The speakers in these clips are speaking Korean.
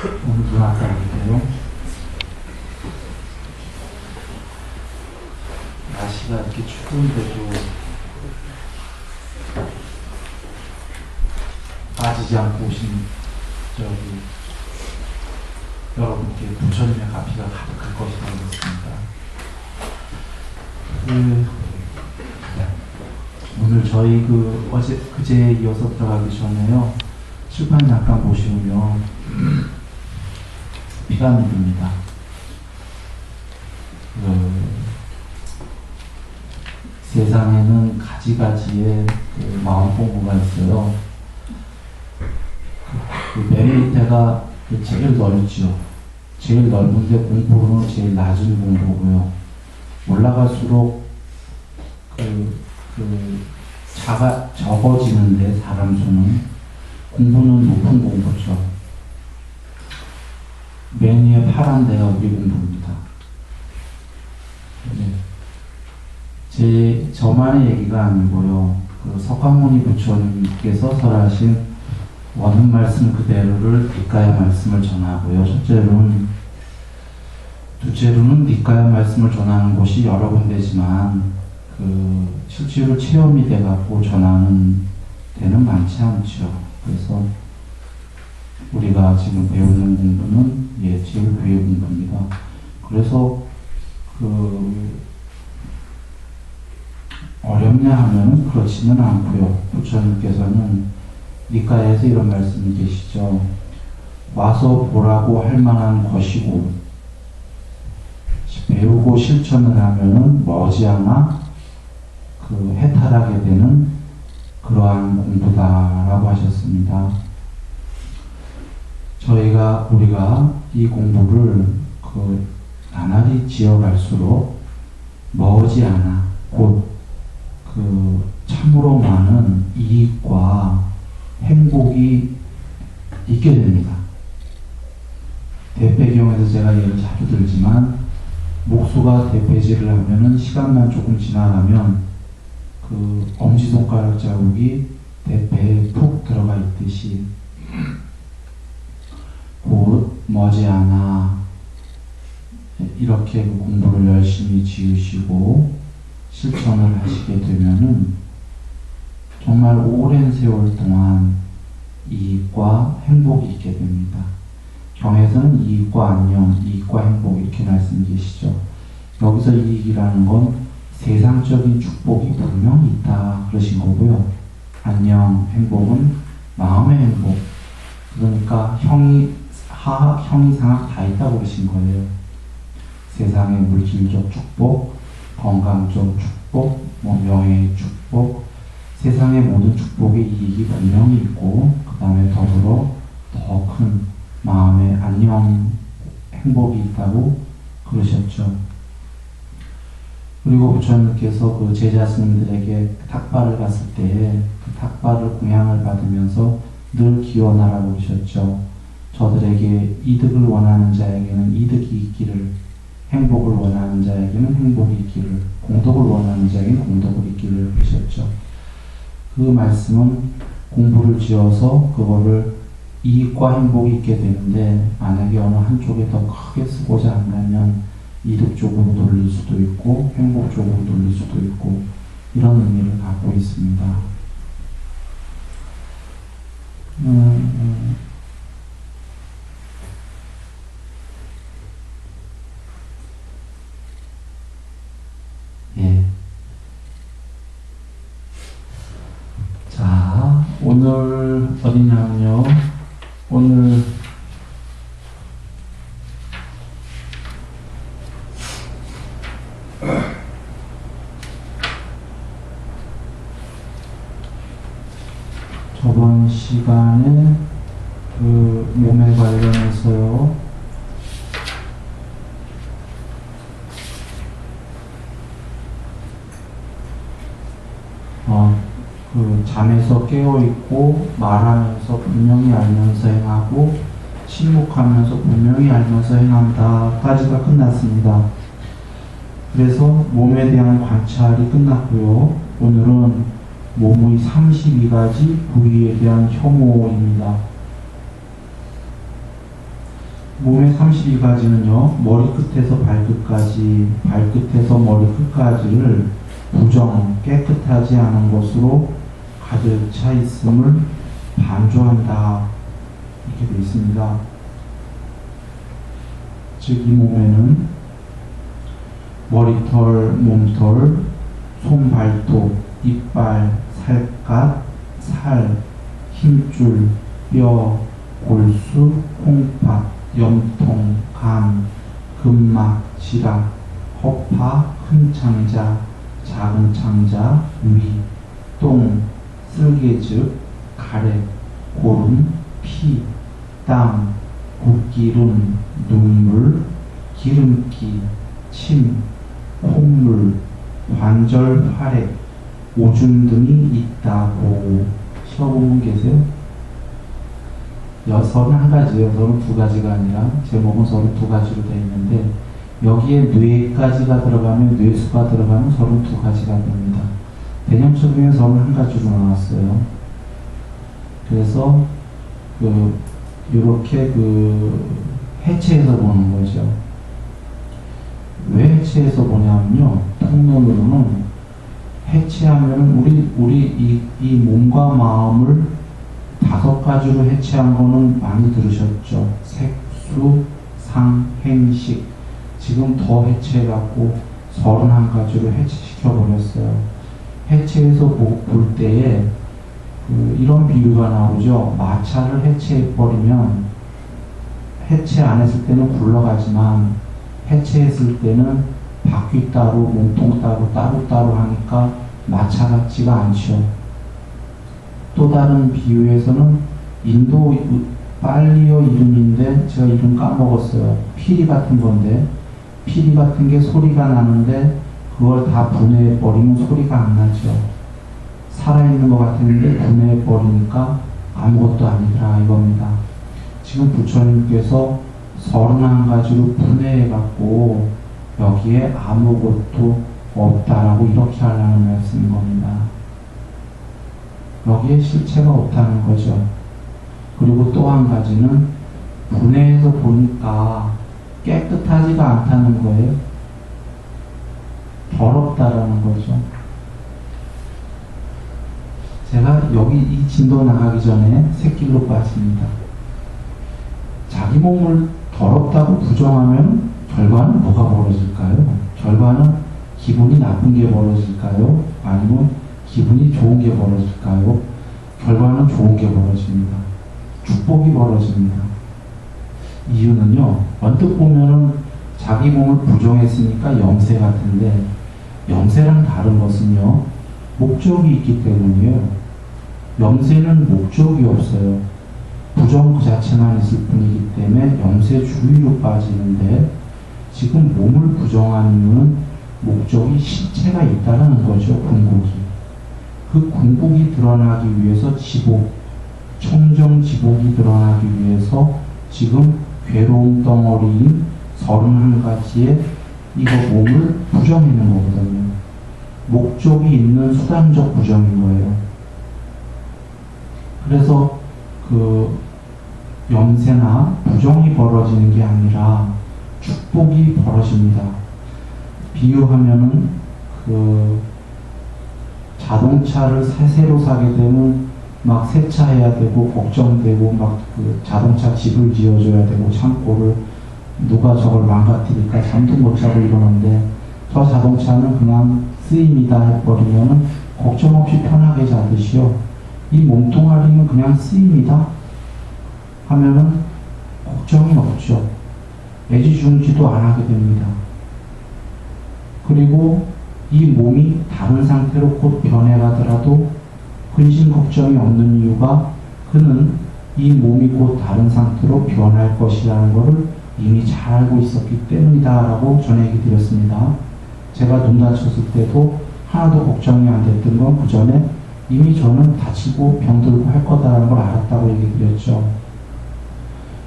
오늘 누나딸인데요. 날씨가 이렇게 추운데도 빠지지 않고 오신 여러분께 부처님의 가피가 가득할 것이라고 믿습니다. 오늘 저희 그제에 이어서 들어가기 전에요. 칠판 잠깐 보시면 피라미드입니다. 세상에는 가지가지의 마음 공부가 있어요. 맨 밑에가 제일 넓죠. 제일 넓은데 공부는 제일 낮은 공부고요. 올라갈수록 적어지는데 사람 수는 공부는 높은 공부죠. 맨 위에 파란 데가 우리 공부입니다. 저만의 얘기가 아니고요. 석가모니 부처님께서 설하신 원음 말씀 그대로를 니까야 말씀을 전하고요. 둘째로는 니까야 말씀을 전하는 곳이 여러 군데지만 실제로 체험이 돼갖고 전하는 데는 많지 않죠. 그래서 우리가 지금 배우는 공부는 제일 위의 공부입니다. 그래서 어렵냐 하면 그렇지는 않고요. 부처님께서는 니까야에서 이런 말씀이 계시죠. 와서 보라고 할 만한 것이고 배우고 실천을 하면은 머지않아 해탈하게 되는 그러한 공부다라고 하셨습니다. 우리가 이 공부를 나날이 지어갈수록 머지않아 곧 참으로 많은 이익과 행복이 있게 됩니다. 대패경에서 제가 예를 자주 들지만 목수가 대패질을 하면은 시간만 조금 지나가면 엄지손가락 자국이 대패에 푹 들어가 있듯이 곧 머지않아 이렇게 공부를 열심히 지으시고 실천을 하시게 되면은 정말 오랜 세월 동안 이익과 행복이 있게 됩니다. 경에서는 이익과 안녕, 이익과 행복 이렇게 말씀이 계시죠. 여기서 이익이라는 건 세상적인 축복이 분명히 있다 그러신 거고요. 안녕, 행복은 마음의 행복. 그러니까 형이 상학 다 있다고 그러신 거예요. 세상의 물질적 축복, 건강적 축복, 명예의 축복, 세상의 모든 축복의 이익이 분명히 있고 그 다음에 더불어 더 큰 마음의 안녕, 행복이 있다고 그러셨죠. 그리고 부처님께서 제자 스님들에게 탁발을 갔을 때에 탁발을 공양을 받으면서 늘 기원하라고 그러셨죠. 저들에게 이득을 원하는 자에게는 이득이 있기를, 행복을 원하는 자에게는 행복이 있기를, 공덕을 원하는 자에게는 공덕을 있기를 그러셨죠. 그 말씀은 공부를 지어서 그거를 이익과 행복이 있게 되는데 만약에 어느 한쪽에 더 크게 쓰고자 한다면 이득 쪽으로 돌릴 수도 있고 행복 쪽으로 돌릴 수도 있고 이런 의미를 갖고 있습니다. 자, 오늘 어디냐면요. 오늘 저번 시간에 몸에 관련해서요. 잠에서 깨어있고 말하면서 분명히 알면서 행하고 침묵하면서 분명히 알면서 행한다까지가 끝났습니다. 그래서 몸에 대한 관찰이 끝났고요. 오늘은 몸의 32가지 부위에 대한 혐오입니다. 몸의 32가지는요, 머리끝에서 발끝까지, 발끝에서 머리끝까지를 부정, 깨끗하지 않은 것으로 가득 차 있음을 반조한다. 이렇게 되어 있습니다. 즉, 이 몸에는 머리털, 몸털, 손, 발톱, 이빨, 살갗, 살, 힘줄, 뼈, 골수, 콩팥, 염통, 간, 근막, 지락, 허파, 큰 창자, 작은 창자, 위, 똥, 쓸개즙, 가래, 고름, 피, 땀, 붓기름, 눈물, 기름기, 침, 콧물, 관절 활액, 오줌 등이 있다고. 시어보면 계세요? 31가지예요. 32가지가 아니라 제목은 32가지로 되어 있는데 여기에 뇌까지가 들어가면 뇌수가 들어가면 32가지가 됩니다. 대념수경에 31가지로 나왔어요. 그래서 이렇게 해체해서 보는 거죠. 왜 해체해서 보냐면요. 통론으로는 해체하면 우리 이 몸과 마음을 5가지로 해체한 거는 많이 들으셨죠. 색수, 상, 행식. 지금 더 해체해갖고 31가지로 해체시켜버렸어요. 해체해서 볼 때에 이런 비유가 나오죠. 마차를 해체해버리면 해체 안 했을 때는 굴러가지만 해체했을 때는 바퀴 따로 몸통 따로 하니까 마차 같지가 않죠. 또 다른 비유에서는 인도 빨리어 이름인데 제가 이름 까먹었어요. 피리 같은 건데 피리 같은 게 소리가 나는데 그걸 다 분해해버리면 소리가 안 나죠. 살아있는 것 같았는데 분해해버리니까 아무것도 아니더라 이겁니다. 지금 부처님께서 31가지로 분해해갖고 여기에 아무것도 없다라고 이렇게 하려는 말씀인 겁니다. 여기에 실체가 없다는 거죠. 그리고 또 한 가지는 분해해서 보니까 깨끗하지가 않다는 거예요. 더럽다라는 거죠. 제가 여기 이 진도 나가기 전에 새길로 빠집니다. 자기 몸을 더럽다고 부정하면 결과는 뭐가 벌어질까요? 결과는 기분이 나쁜 게 벌어질까요? 아니면 기분이 좋은 게 벌어질까요? 결과는 좋은 게 벌어집니다. 축복이 벌어집니다. 이유는요, 언뜻 보면은 자기 몸을 부정했으니까 염세 같은데, 염세랑 다른 것은요, 목적이 있기 때문이에요. 염세는 목적이 없어요. 부정 그 자체만 있을 뿐이기 때문에 염세 주의로 빠지는데, 지금 몸을 부정하는 이유는 목적이 실체가 있다는 거죠, 궁극이. 그 궁극이 드러나기 위해서 지복, 청정지복이 드러나기 위해서 지금 괴로움 덩어리인 31가지의 이거 몸을 부정하는 거거든요. 목적이 있는 수단적 부정인 거예요. 그래서 염세나 부정이 벌어지는 게 아니라 축복이 벌어집니다. 비유하면은 자동차를 새로 사게 되면 막 세차해야 되고 걱정되고 막 자동차 집을 지어줘야 되고 창고를 누가 저걸 망가뜨릴까 잠도 못 자고 이러는데 저 자동차는 그냥 쓰임이다 해버리면 걱정 없이 편하게 자듯이요. 이 몸뚱아리는 그냥 쓰임이다 하면은 걱정이 없죠. 애지중지도 안 하게 됩니다. 그리고 이 몸이 다른 상태로 곧 변해가더라도 근심 걱정이 없는 이유가 그는 이 몸이 곧 다른 상태로 변할 것이라는 것을 이미 잘 알고 있었기 때문이다 라고 전해 얘기 드렸습니다. 제가 눈 다쳤을 때도 하나도 걱정이 안 됐던 건 그 전에 이미 저는 다치고 병들고 할 거다라는 걸 알았다고 얘기 드렸죠.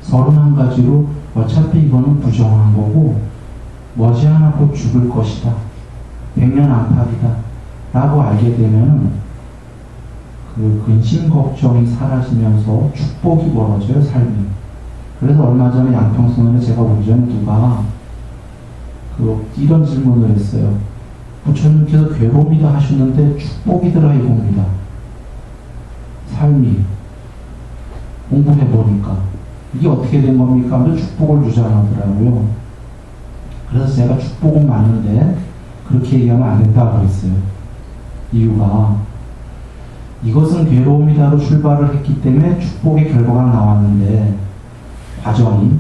31가지로 어차피 이거는 부정한 거고 머지않아 곧 죽을 것이다. 100년 안팎이다. 라고 알게 되면 그 근심 걱정이 사라지면서 축복이 벌어져요, 삶이. 그래서 얼마 전에 양평선언에 제가 오기 전에 누가 이런 질문을 했어요. 부처님께서 괴로움이다 하셨는데 축복이더라 이겁니다. 삶이 공부해보니까 이게 어떻게 된 겁니까? 하면 축복을 주장하더라고요. 그래서 제가 축복은 많은데 그렇게 얘기하면 안 된다고 그랬어요. 이유가 이것은 괴로움이다로 출발을 했기 때문에 축복의 결과가 나왔는데 과정이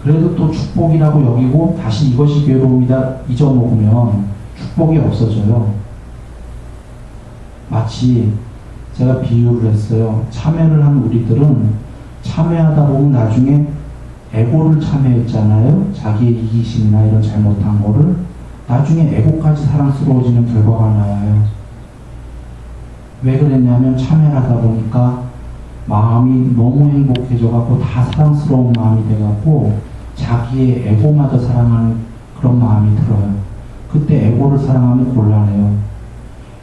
그래도 또 축복이라고 여기고 다시 이것이 괴로움이다 잊어먹으면 축복이 없어져요. 마치 제가 비유를 했어요. 참회를 한 우리들은 참회하다 보면 나중에 에고를 참회했잖아요. 자기의 이기심이나 이런 잘못한 거를 나중에 에고까지 사랑스러워지는 결과가 나와요. 왜 그랬냐면 참회를 하다 보니까 마음이 너무 행복해져갖고 다 사랑스러운 마음이 돼갖고 자기의 에고마저 사랑하는 그런 마음이 들어요. 그때 에고를 사랑하면 곤란해요.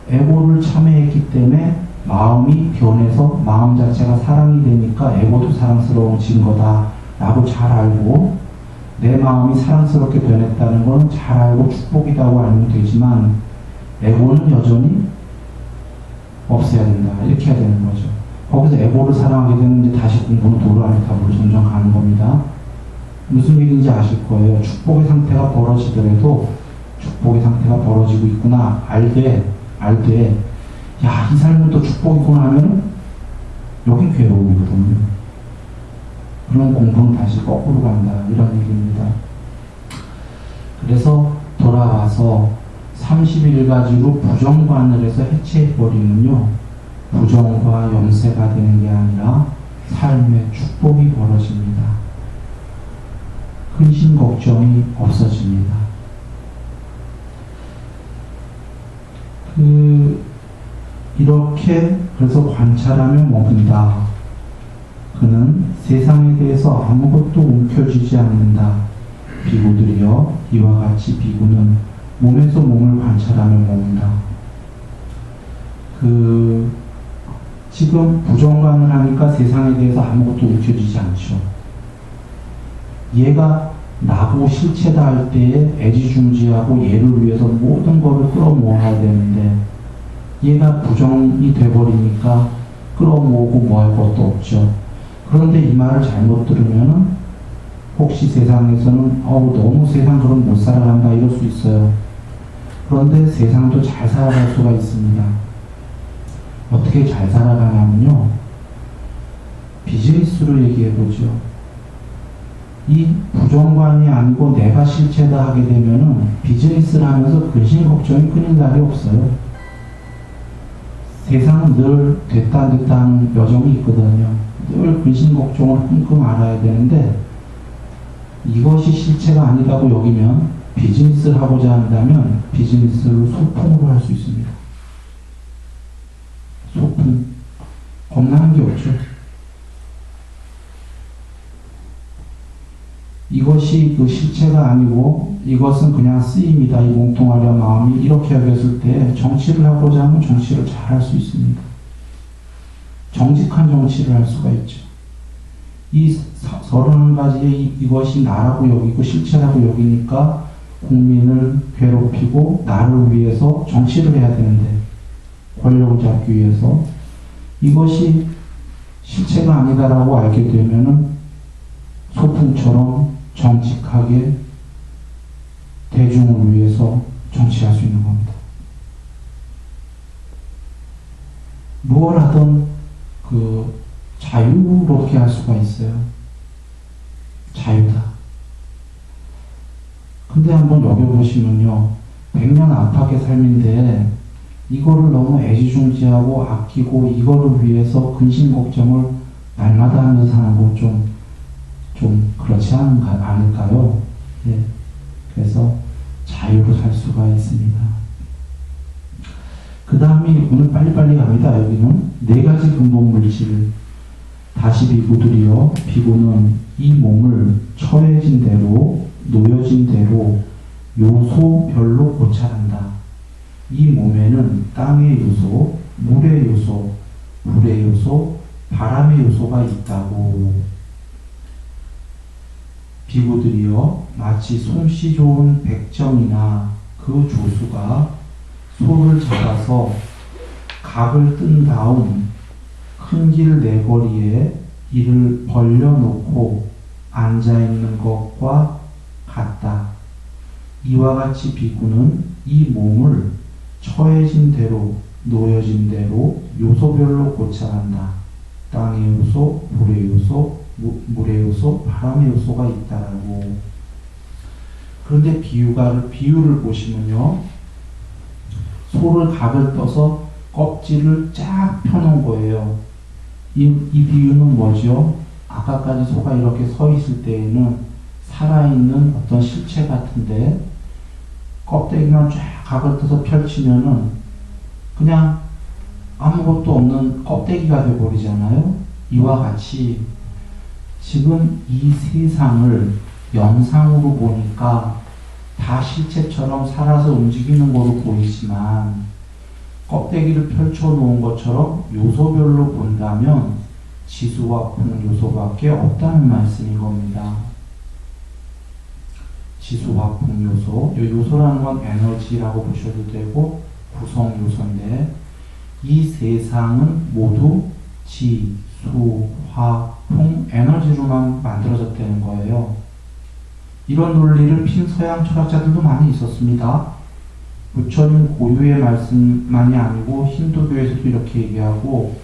에고를 참회했기 때문에 마음이 변해서 마음 자체가 사랑이 되니까 에고도 사랑스러워진 거다 라고 잘 알고 내 마음이 사랑스럽게 변했다는 건 잘 알고 축복이라고 알면 되지만 에고는 여전히 없애야 된다 이렇게 해야 되는 거죠. 거기서 에고를 사랑하게 되면 이제 다시 공부는 도르아미타불로 점점 가는 겁니다. 무슨 얘기인지 아실 거예요. 축복의 상태가 벌어지더라도 축복의 상태가 벌어지고 있구나 알되 야, 이 삶은 또 축복이구나 하면 여긴 괴로움이거든요. 그런 공부는 다시 거꾸로 간다 이런 얘기입니다. 그래서 돌아와서 31가지로 부정관을 해서 해체해버리면요 부정과 염세가 되는 게 아니라 삶의 축복이 벌어집니다. 근심 걱정이 없어집니다. 이렇게 그래서 관찰하면 뭡니다. 그는 세상에 대해서 아무것도 움켜쥐지 않는다. 비구들이여 이와 같이 비구는 몸에서 몸을 관찰하며 먹는다. 지금 부정관을 하니까 세상에 대해서 아무것도 움켜쥐지 않죠. 얘가 나고 실체다 할 때에 애지중지하고 얘를 위해서 모든 것을 끌어모아야 되는데 얘가 부정이 돼버리니까 끌어모으고 뭐 할 것도 없죠. 그런데 이 말을 잘못 들으면은 혹시 세상에서는 너무 세상 그럼 못 살아간다 이럴 수 있어요. 그런데 세상도 잘 살아갈 수가 있습니다. 어떻게 잘 살아가냐면요. 비즈니스로 얘기해보죠. 이 부정관이 아니고 내가 실체다 하게 되면은 비즈니스를 하면서 근심 걱정이 끊일 날이 없어요. 세상은 늘 됐다 안 됐다 하는 여정이 있거든요. 늘 근심 걱정을 끙끙 앓아야 되는데 이것이 실체가 아니다고 여기면 비즈니스를 하고자 한다면 비즈니스를 소풍으로 할 수 있습니다. 소풍. 겁나는 게 없죠. 이것이 그 실체가 아니고 이것은 그냥 쓰임이다. 이 몽통하려 마음이 이렇게 여겼을 때 정치를 하고자 하면 정치를 잘 할 수 있습니다. 정직한 정치를 할 수가 있죠. 이 31가지의 이것이 나라고 여기고 실체라고 여기니까 국민을 괴롭히고 나를 위해서 정치를 해야 되는데 권력을 잡기 위해서 이것이 실체가 아니다라고 알게 되면은 소풍처럼 정직하게 대중을 위해서 정치할 수 있는 겁니다. 무엇 하든 자유롭게 할 수가 있어요. 자유다. 근데 한번 여겨보시면요. 100년 안팎의 삶인데 이거를 너무 애지중지하고 아끼고 이거를 위해서 근심 걱정을 날마다 하면서 사는 건 좀 그렇지 않을까요? 예. 그래서 자유로 살 수가 있습니다. 그 다음이 오늘 빨리빨리 갑니다. 여기는 4가지 근본 물질. 다시 비구들이여 비구는 이 몸을 처해진 대로 놓여진 대로 요소별로 고찰한다. 이 몸에는 땅의 요소, 물의 요소, 불의 요소, 바람의 요소가 있다고. 비구들이요 마치 솜씨 좋은 백정이나 그 조수가 소를 잡아서 각을 뜬 다음 큰 길 내거리에 이를 벌려놓고 앉아있는 것과 같다. 이와 같이 비구는 이 몸을 처해진 대로 놓여진 대로 요소별로 고찰한다. 땅의 요소, 불의 요소, 물의 요소, 바람의 요소가 있다라고. 그런데 비유를 보시면요, 소를 각을 떠서 껍질을 쫙 펴놓은 거예요. 이 비유는 뭐죠? 아까까지 소가 이렇게 서 있을 때에는 살아있는 어떤 실체 같은데 껍데기만 쫙 각을 떠서 펼치면은 그냥 아무것도 없는 껍데기가 되어버리잖아요. 이와 같이 지금 이 세상을 영상으로 보니까 다 실체처럼 살아서 움직이는 거로 보이지만 껍데기를 펼쳐 놓은 것처럼 요소별로 본다면 지수와 풍 요소밖에 없다는 말씀인 겁니다. 지수와 풍 요소, 이 요소라는 건 에너지라고 보셔도 되고 구성 요소인데 이 세상은 모두 지, 수, 화, 풍, 에너지로만 만들어졌다는 거예요. 이런 논리를 핀 서양 철학자들도 많이 있었습니다. 부처님 고유의 말씀만이 아니고 힌두교에서도 이렇게 얘기하고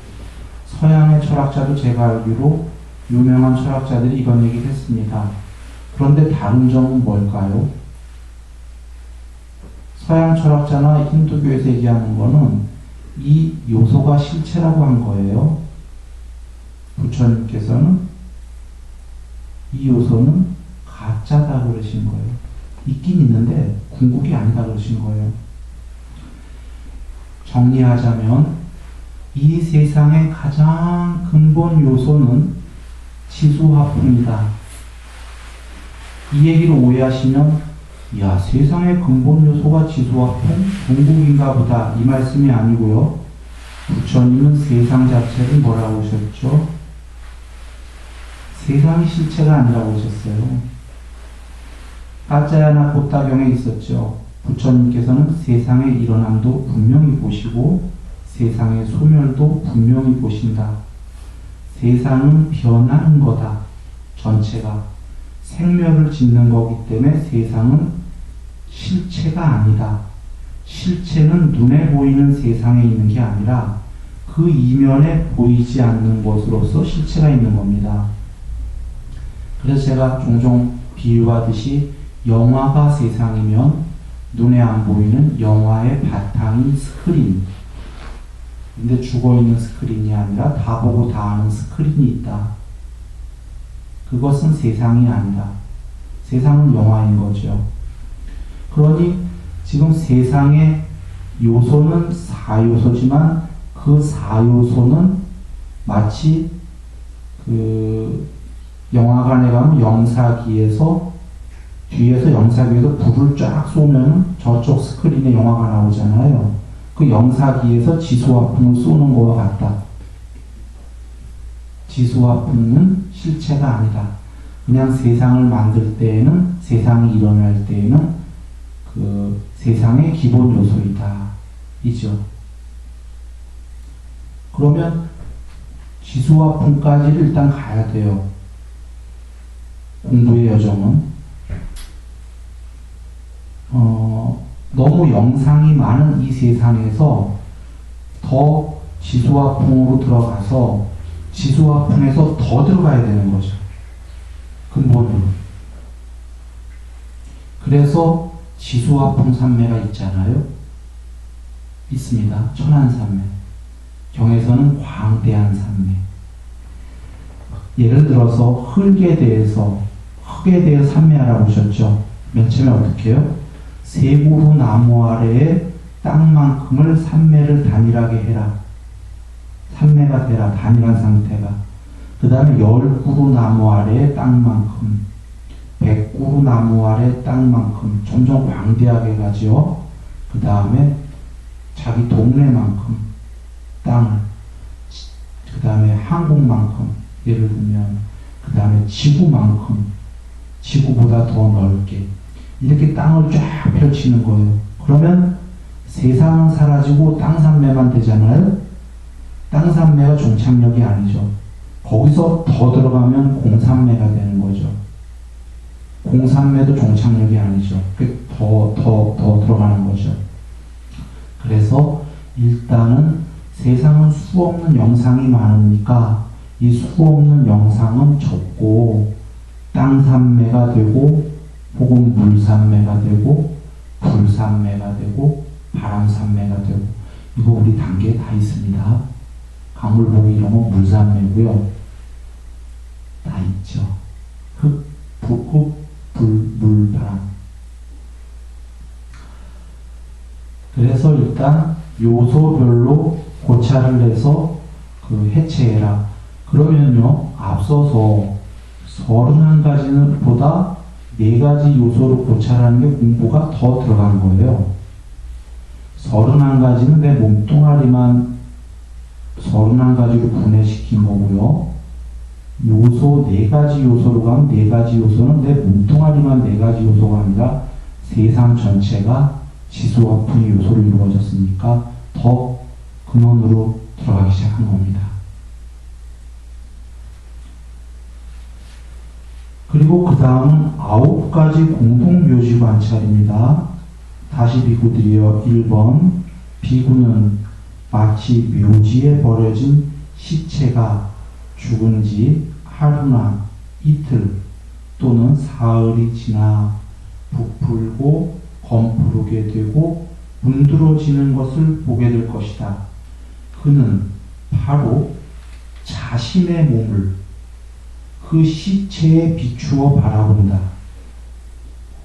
서양의 철학자도 제가 알기로 유명한 철학자들이 이런 얘기를 했습니다. 그런데 다른 점은 뭘까요? 서양 철학자나 힌두교에서 얘기하는 거는 이 요소가 실체라고 한 거예요. 부처님께서는 이 요소는 가짜다 그러신 거예요. 있긴 있는데 궁극이 아니다 그러신 거예요. 정리하자면 이 세상의 가장 근본 요소는 지수화풍이다. 이 얘기를 오해하시면 야, 세상의 근본 요소가 지수화풍? 궁극인가 보다 이 말씀이 아니고요. 부처님은 세상 자체를 뭐라고 하셨죠? 세상이 실체가 아니라고 하셨어요. 까짜야나 보따경에 있었죠. 부처님께서는 세상의 일어남도 분명히 보시고 세상의 소멸도 분명히 보신다. 세상은 변하는 거다. 전체가 생멸을 짓는 거기 때문에 세상은 실체가 아니다. 실체는 눈에 보이는 세상에 있는 게 아니라 그 이면에 보이지 않는 것으로서 실체가 있는 겁니다. 그래서 제가 종종 비유하듯이 영화가 세상이면 눈에 안 보이는 영화의 바탕인 스크린. 근데 죽어있는 스크린이 아니라 다 보고 다 아는 스크린이 있다. 그것은 세상이 아니다. 세상은 영화인 거죠. 그러니 지금 세상의 요소는 4요소지만 그 4요소는 마치 그 영화관에 가면 영사기에서 뒤에서 영사기에서 불을 쫙 쏘면 저쪽 스크린에 영화가 나오잖아요. 그 영사기에서 지수와 풍을 쏘는 것과 같다. 지수와 풍은 실체가 아니다. 그냥 세상을 만들 때에는, 세상이 일어날 때에는 그 세상의 기본 요소이다. 이죠. 그러면 지수와 풍까지를 일단 가야 돼요. 공부의 여정은. 너무 영상이 많은 이 세상에서 더 지수와 풍으로 들어가서 지수와 풍에서 더 들어가야 되는 거죠. 근본으로. 그래서 지수와 풍 산매가 있잖아요. 있습니다. 천안산매. 경에서는 광대한 산매. 예를 들어서 흙에 대해서 산매하라고 하셨죠. 맨 처음에 어떻게 해요? 세 그루 나무 아래에 땅만큼을 산매를 단일하게 해라. 산매가 되라. 단일한 상태가. 그 다음에 10그루 나무 아래에 땅만큼, 100그루 나무 아래 땅만큼 점점 광대하게 가죠. 그 다음에 자기 동네만큼 땅을, 그 다음에 한국만큼, 예를 들면 그 다음에 지구만큼, 지구보다 더 넓게 이렇게 땅을 쫙 펼치는 거예요. 그러면 세상은 사라지고 땅 산매만 되잖아요. 땅 산매가 종착역이 아니죠. 거기서 더 들어가면 공산매가 되는 거죠. 공산매도 종착역이 아니죠. 더 들어가는 거죠. 그래서 일단은 세상은 수없는 영상이 많으니까 이 수없는 영상은 적고 땅산매가 되고 혹은 물산매가 되고 불산매가 되고 바람산매가 되고 이거 우리 단계에 다 있습니다. 강물보기 이런 건 물산매고요. 다 있죠. 흙, 불, 물, 바람. 그래서 일단 요소별로 고찰을 해서 해체해라. 그러면요, 앞서서 31가지는 보다 4가지 요소를 고찰하는 게 공부가 더 들어간 거예요. 31가지는 내 몸뚱아리만 31가지로 분해시킨 거고요. 요소 4가지 요소로 가면 4가지 요소는 내 몸뚱아리만 4가지 요소가 아니라 세상 전체가 지수와 분위 요소로 이루어졌으니까 더 근원으로 들어가기 시작한 겁니다. 그리고 그 다음은 9가지 공동묘지 관찰입니다. 다시 비구드리어 1번 비구는 마치 묘지에 버려진 시체가 죽은 지 하루나 이틀 또는 사흘이 지나 부풀고 검푸르게 되고 문드러지는 것을 보게 될 것이다. 그는 바로 자신의 몸을 그 시체에 비추어 바라본다.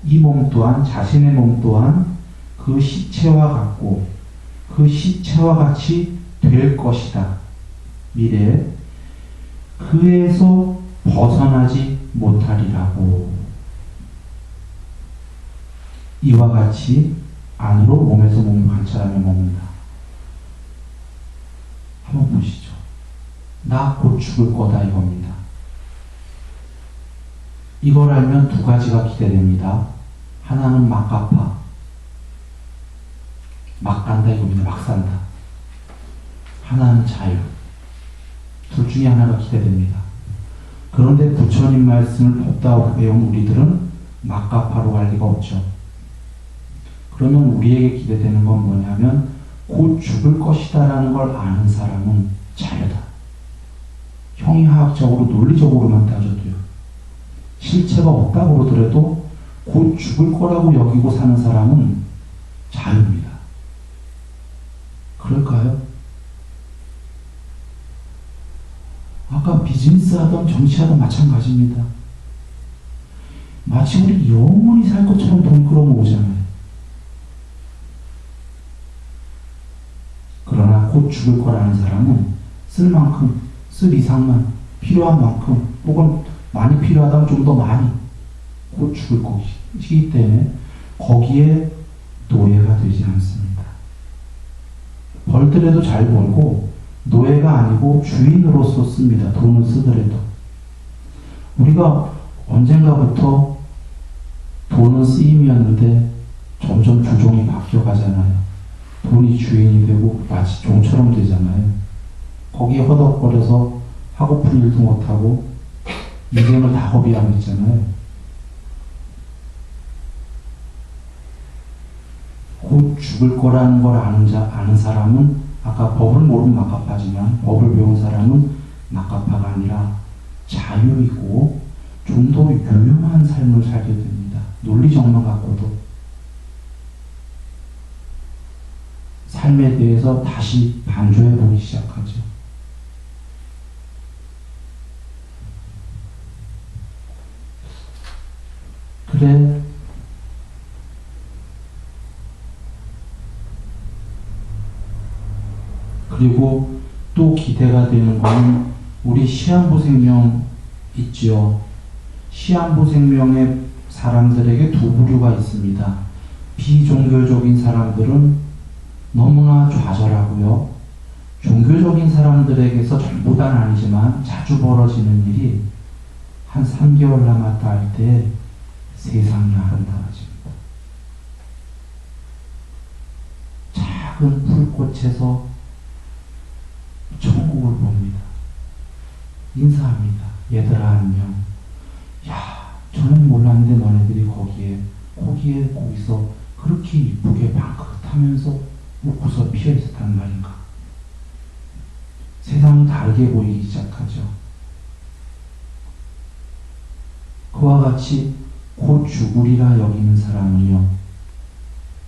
이 몸 또한 자신의 몸 또한 그 시체와 같고 그 시체와 같이 될 것이다. 미래에 그에서 벗어나지 못하리라고. 이와 같이 안으로 몸에서 몸을 관찰하며 먹는다. 한번 보시죠. 나 곧 죽을 거다 이겁니다. 이걸 알면 2가지가 기대됩니다. 하나는 막 갚아. 막 간다 이겁니다. 막 산다. 하나는 자유. 둘 중에 하나가 기대됩니다. 그런데 부처님 말씀을 법다고 배운 우리들은 막 갚아로 갈 리가 없죠. 그러면 우리에게 기대되는 건 뭐냐면 곧 죽을 것이다 라는 걸 아는 사람은 자유다. 형이하학적으로 논리적으로만 따져도요. 실체가 없다고 그러더라도 곧 죽을 거라고 여기고 사는 사람은 자유입니다. 그럴까요? 아까 비즈니스 하던 정치하던 마찬가지입니다. 마치 우리 영원히 살 것처럼 돈 끌어모으잖아요. 그러나 곧 죽을 거라는 사람은 쓸 만큼, 쓸 이상만, 필요한 만큼, 혹은 많이 필요하다면 좀 더 많이 곧 죽을 것이기 때문에 거기에 노예가 되지 않습니다. 벌더라도 잘 벌고 노예가 아니고 주인으로서 씁니다. 돈을 쓰더라도. 우리가 언젠가부터 돈은 쓰임이었는데 점점 주종이 바뀌어가잖아요. 돈이 주인이 되고 마치 종처럼 되잖아요. 거기에 허덕거려서 하고픈 일도 못하고 인생을 다 허비하고 있잖아요. 곧 죽을 거라는 걸 아는 사람은 아까 법을 모르면 막가파지만 법을 배운 사람은 막가파가 아니라 자유이고 좀 더 유용한 삶을 살게 됩니다. 논리적만 갖고도 삶에 대해서 다시 반조해보기 시작하죠. 그래, 그리고 또 기대가 되는 것은 우리 시한부 생명 있죠. 시한부 생명의 사람들에게 두 부류가 있습니다. 비종교적인 사람들은 너무나 좌절하고요. 종교적인 사람들에게서 전부 다는 아니지만 자주 벌어지는 일이 한 3개월 남았다 할 때 세상이 아름다워집니다. 작은 불꽃에서 천국을 봅니다. 인사합니다. 얘들아 안녕. 야, 저는 몰랐는데 너네들이 거기서 그렇게 이쁘게 방긋하면서 웃고서 피어 있었단 말인가. 세상이 다르게 보이기 시작하죠. 그와 같이 곧 죽으리라 여기는 사람은요,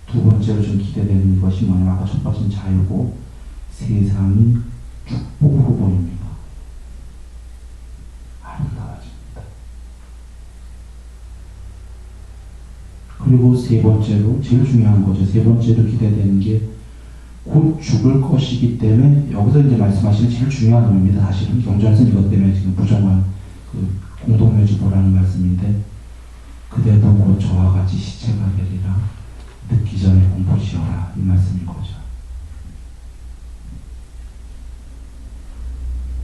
두 번째로 좀 기대되는 것이 뭐냐면, 아까 첫 번째는 자유고, 세상이 축복으로 보입니다. 아름다워집니다. 그리고 세 번째로, 제일 중요한 거죠. 세 번째로 기대되는 게, 곧 죽을 것이기 때문에, 여기서 이제 말씀하시는 제일 중요한 의미입니다. 사실은 경전에서는 이것 때문에 지금 부정한 공동묘지보라는 말씀인데, 그대도 곧 저와 같이 시체가 되리라. 늦기 전에 공부 지어라. 이 말씀인 거죠.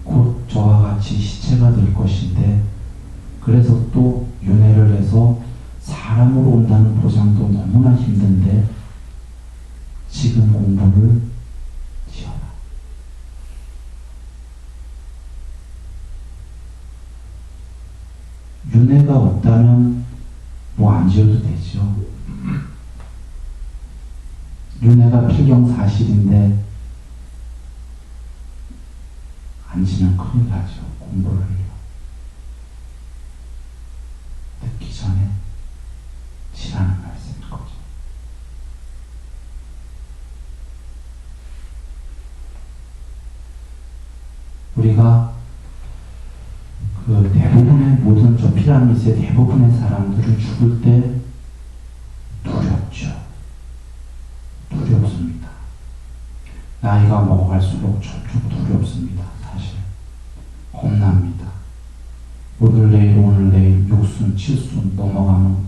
곧 저와 같이 시체가 될 것인데, 그래서 또 윤회를 해서 사람으로 온다는 보장도 너무나 힘든데, 지금 공부를 지어라. 윤회가 없다면 뭐 안 지어도 되죠. 윤회가 필경사실인데 안 지면 큰일 나죠. 공부를 해요. 듣기 전에 지라는 말씀인 거죠. 우리가 그 대부분의 모든 저 피라미드의 대부분의 사람들은 죽을 때 두렵죠. 두렵습니다. 나이가 먹어갈수록 점점 두렵습니다. 사실 겁납니다. 오늘 내일 육순, 칠순 넘어가면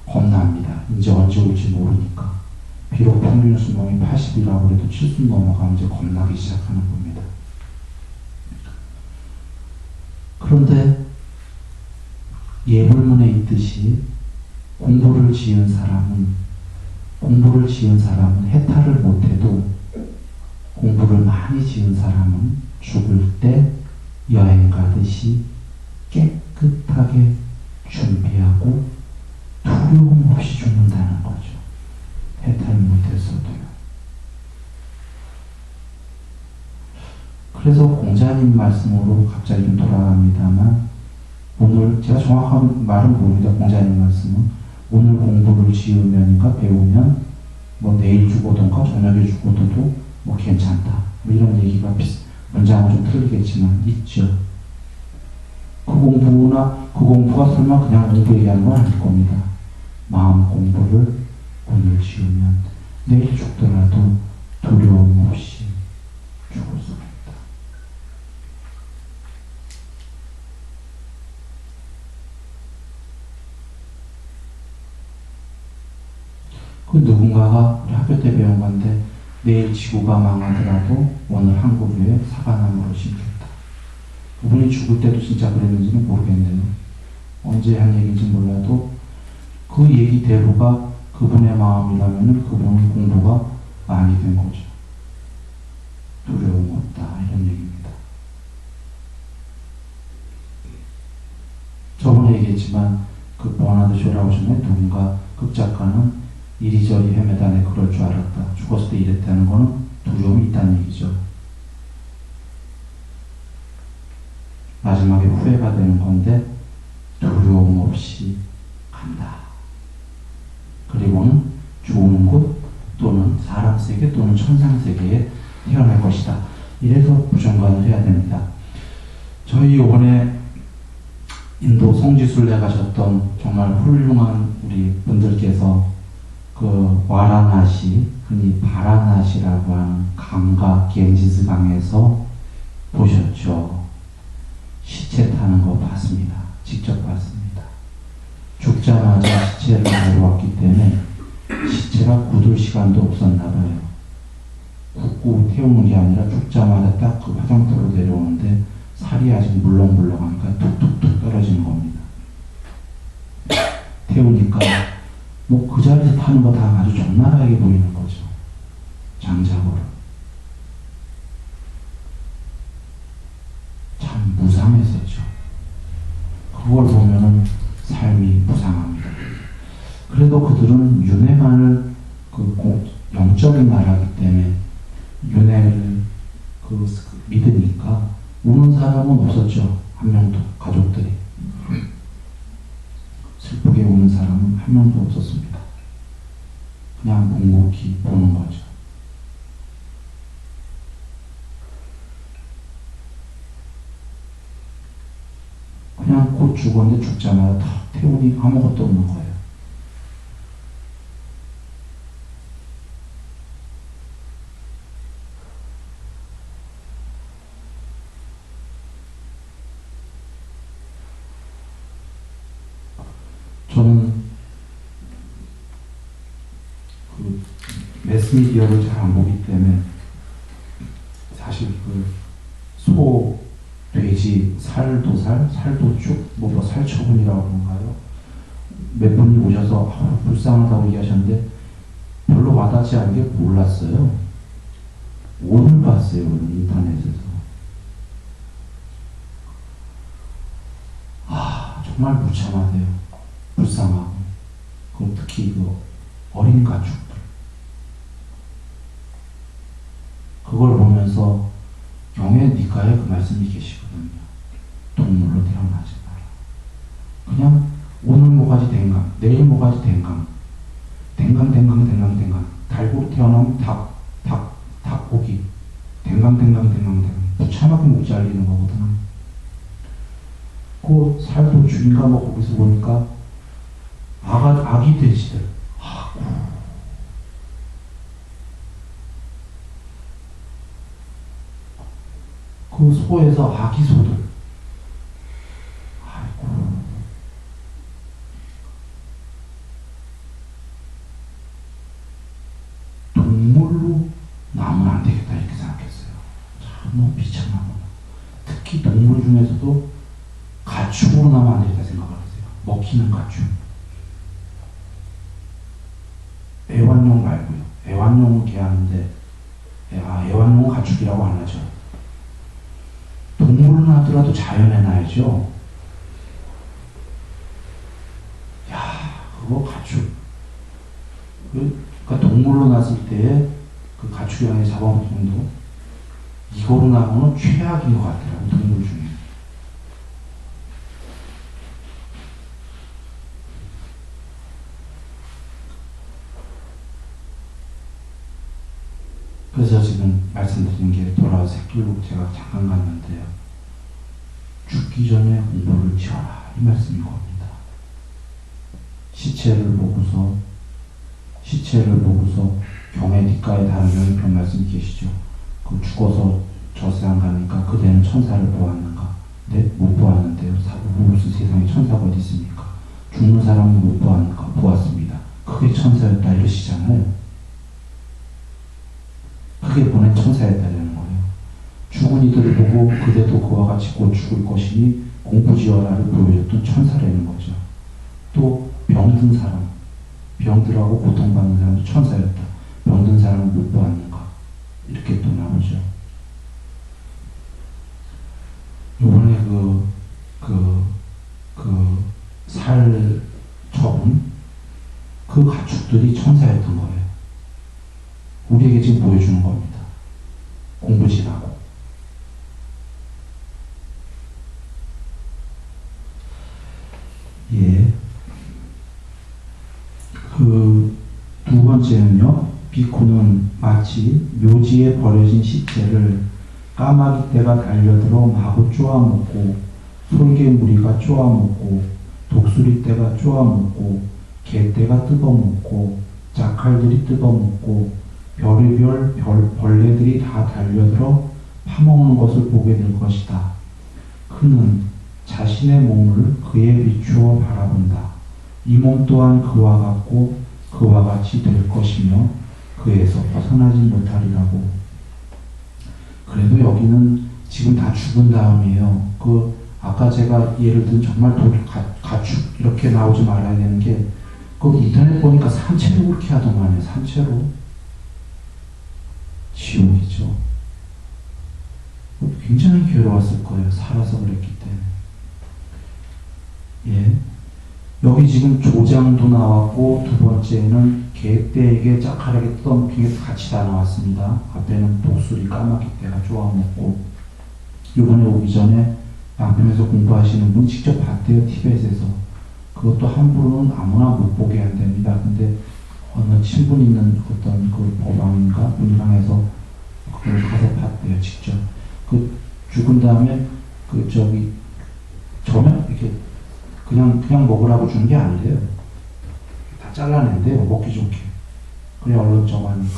겁납니다. 이제 언제 올지 모르니까. 비록 평균 수명이 80이라고 해도 7순 넘어가면 이제 겁나기 시작하는 겁니다. 그런데 예불문에 있듯이 공부를 지은 사람은 해탈을 못해도, 공부를 많이 지은 사람은 죽을 때 여행 가듯이 깨끗하게 준비하고 두려움 없이 죽는다는 거죠. 해탈 못했어도요. 그래서 공자님 말씀으로 갑자기 좀 돌아갑니다만, 오늘 제가 정확한 말은 모릅니다. 공자님 말씀은 오늘 공부를 지으면인가 배우면 뭐 내일 죽어든가 저녁에 죽어도 뭐 괜찮다. 뭐 이런 얘기가 문장은 좀 틀리겠지만 있죠. 그 공부가 설마 그냥 공부 얘기하는 건 아닐 겁니다. 마음 공부를 오늘 지으면 내일 죽더라도 두려움 없이 죽을 수 있다. 그 누군가가 우리 학교 때 배운 건데, 내일 지구가 망하더라도 오늘 한 그루에 사과나무를 심겠다. 그분이 죽을 때도 진짜 그랬는지는 모르겠네요. 언제 한 얘기인지 몰라도 그 얘기대로가 그분의 마음이라면 그분은 공부가 많이 된 거죠. 두려움 없다, 이런 얘기입니다. 저번에 얘기했지만 그 버나드 쇼라고 전에 누군가 극작가는 이리저리 헤매다 내 그럴 줄 알았다. 죽었을 때 이랬다는 거는 두려움이 있다는 얘기죠. 마지막에 후회가 되는 건데 두려움 없이 간다. 그리고는 좋은 곳 또는 사람 세계 또는 천상 세계에 태어날 것이다. 이래서 부정관을 해야 됩니다. 저희 이번에 인도 성지순례 가셨던 정말 훌륭한 우리 분들께서 그 와라나시, 흔히 바라나시라고 하는 강가 겐지스 강에서 보셨죠. 시체 타는 거 봤습니다. 직접 봤습니다. 죽자마자 시체를 내려왔기 때문에 시체가 굳을 시간도 없었나 봐요. 굽고 태우는 게 아니라 죽자마자 딱 그 화장터로 내려오는데 살이 아직 물렁물렁하니까 툭툭툭 떨어지는 겁니다. 태우니까 뭐 그 자리에서 타는 거 다 아주 적나라하게 보이는 거죠. 장작으로. 참 무상했었죠. 그걸 보면은 삶이 무상합니다. 그래도 그들은 윤회만을 영적인 나라이기 때문에 윤회를 믿으니까 우는 사람은 없었죠. 한 명도, 가족들이. 슬프게 우는 사람은 한 명도 없었습니다. 그냥 묵묵히 보는 거죠. 그냥 곧 죽었는데 죽자마자 다 태우니 아무것도 없는 거예요. 저는 매스미디어를 잘 안 보기 때문에 사실 소, 돼지, 살도죽, 살처분이라고 그런가요? 몇 분이 오셔서 불쌍하다고 얘기하셨는데 별로 와닿지 않게 몰랐어요. 오늘 봤어요. 오늘 인터넷에서. 정말 무참하대요. 불쌍하고. 그리고 특히 어린 가축들. 그걸 보면서 영의 니가에 그 말씀이 계시거든요. 동물로 태어나지 마라. 그냥 오늘 모가지 댕강, 내일 모가지 댕강, 댕강. 달고로 태어나면 닭고기, 댕강. 무참하게 목 잘리는 거거든요. 그 살도 죽인가 거기서 보니까 아기 돼지들. 그 소에서 아기 소들. 아이고. 동물로 나오면 안 되겠다 이렇게 생각했어요. 참 비참하구나. 특히 동물 중에서도 가축으로 나오면 안 되겠다 생각을 했어요. 먹히는 가축. 애완용 말고요. 애완용은 개하는데 애완용은 가축이라고 안 하죠. 동물은 하더라도 자연에 나야죠. 그거 가축. 그러니까 동물로 났을 때의 그 가축형의 잡아먹기도 이거로 나오는 최악인 것 같더라고요. 동물 중에. 그래서 지금 말씀드린 게 돌아와서 새길로 제가 잠깐 갔는데요. 죽기 전에 공부를 지어라 이 말씀인 겁니다. 시체를 보고서 경의 뒷가에 다루면 그런 말씀이 계시죠. 죽어서 저 세상 가니까 그대는 천사를 보았는가? 네, 못 보았는데요. 무슨 세상에 천사가 어디 있습니까? 죽는 사람은 못 보았는가? 보았습니다. 그게 천사였다 이러시잖아요. 그게 보낸 천사였다는 거예요. 죽은 이들을 보고 그대도 그와 같이 곧 죽을 것이니 공부지어라를 보여줬던 천사라는 거죠. 또 병든 사람, 병들하고 고통받는 사람도 천사였다. 병든 사람은 못 보았는가? 이렇게 또 나오죠. 이번에 살 처분, 그 가축들이 천사였던 거예요. 우리에게 지금 보여주는 겁니다. 공부지라고. 예. 두 번째는요, 비쿠는 마치 묘지에 버려진 시체를 까마귀 떼가 달려들어 마구 쪼아먹고, 솔개무리가 쪼아먹고, 독수리 떼가 쪼아먹고, 개떼가 뜯어먹고, 자칼들이 뜯어먹고, 별의별 벌레들이 다 달려들어 파먹는 것을 보게 될 것이다. 그는 자신의 몸을 그에 비추어 바라본다. 이 몸 또한 그와 같고 그와 같이 될 것이며 그에서 벗어나지 못하리라고. 그래도 여기는 지금 다 죽은 다음이에요. 아까 제가 예를 든 정말 가축 이렇게 나오지 말아야 되는 게, 그 인터넷 보니까 산채로 그렇게 하더만요. 산채로. 지옥이죠. 굉장히 괴로웠을 거예요. 살아서 그랬기 때문에. 예. 여기 지금 조장도 나왔고, 두 번째는 개떼에게 짝하게 뜯어먹힌 게 같이 다 나왔습니다. 앞에는 독수리 까마귀 떼가 쪼아먹고, 이번에 오기 전에 양평에서 공부하시는 분 직접 봤대요. 티벳에서. 그것도 함부로는 아무나 못 보게 안 됩니다. 근데 어느 친분 있는 어떤 그 법왕인가 분이랑 해서 그걸 가서 봤대요. 직접. 그 죽은 다음에 그 저기 저면 이렇게 그냥 먹으라고 주는 게 아니래요. 다 잘라낸대요. 먹기 좋게. 그래 얼른 정하니까.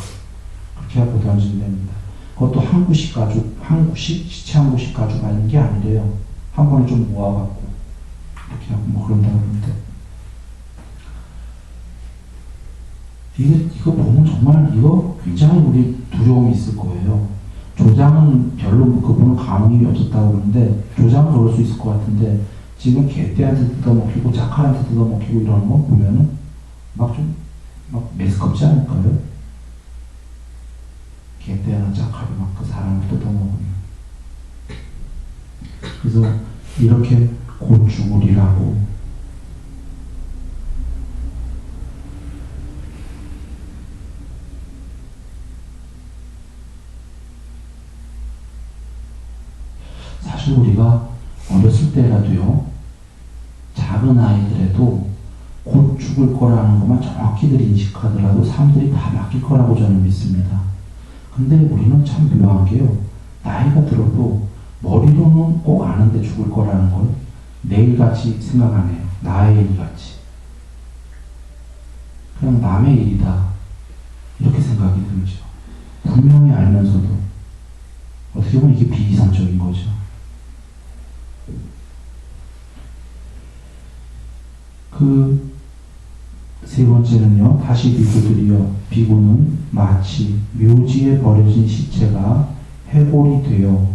그렇게 하고 던진답니다. 그것도 한 구씩 가죽, 시체 한 구씩 가져가는 게 아니래요. 한 번에 좀 모아갖고 이렇게 하고 뭐 그런다고 그러는데, 이거 보면 정말 이거 굉장히 우리 두려움이 있을 거예요. 조장은 별로 그분은 감흥이 없었다고 그러는데, 조장은 그럴 수 있을 것 같은데, 지금 개떼한테 뜯어먹히고 자칼한테 뜯어먹히고 이러는 거 보면은 막 메스껍지 않을까요? 개떼나 자칼이 막 그 사람을 뜯어먹으면. 그래서 이렇게 곧 죽으리라고. 사실 우리가 어렸을 때라도요, 작은 아이들에도 곧 죽을 거라는 것만 정확히들 인식하더라도 사람들이 다 맡길 거라고 저는 믿습니다. 근데 우리는 참 묘한 게요, 나이가 들어도 머리로는 꼭 아는데 죽을 거라는 걸 내일같이 생각 안 해요. 나의 일같이. 그냥 남의 일이다, 이렇게 생각이 들죠. 분명히 알면서도 어떻게 보면 이게 비이성적인 거죠. 그 세 번째는요, 다시 비구들이여, 비구는 마치 묘지에 버려진 시체가 해골이 되어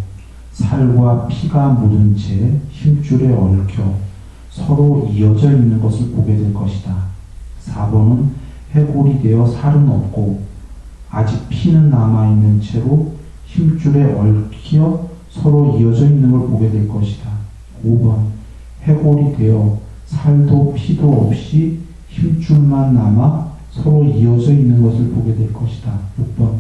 살과 피가 묻은 채 힘줄에 얽혀 서로 이어져 있는 것을 보게 될 것이다. 4번은 해골이 되어 살은 없고 아직 피는 남아있는 채로 힘줄에 얽혀 서로 이어져 있는 걸 보게 될 것이다. 5번, 해골이 되어 살도 피도 없이 힘줄만 남아 서로 이어져 있는 것을 보게 될 것이다. 6번,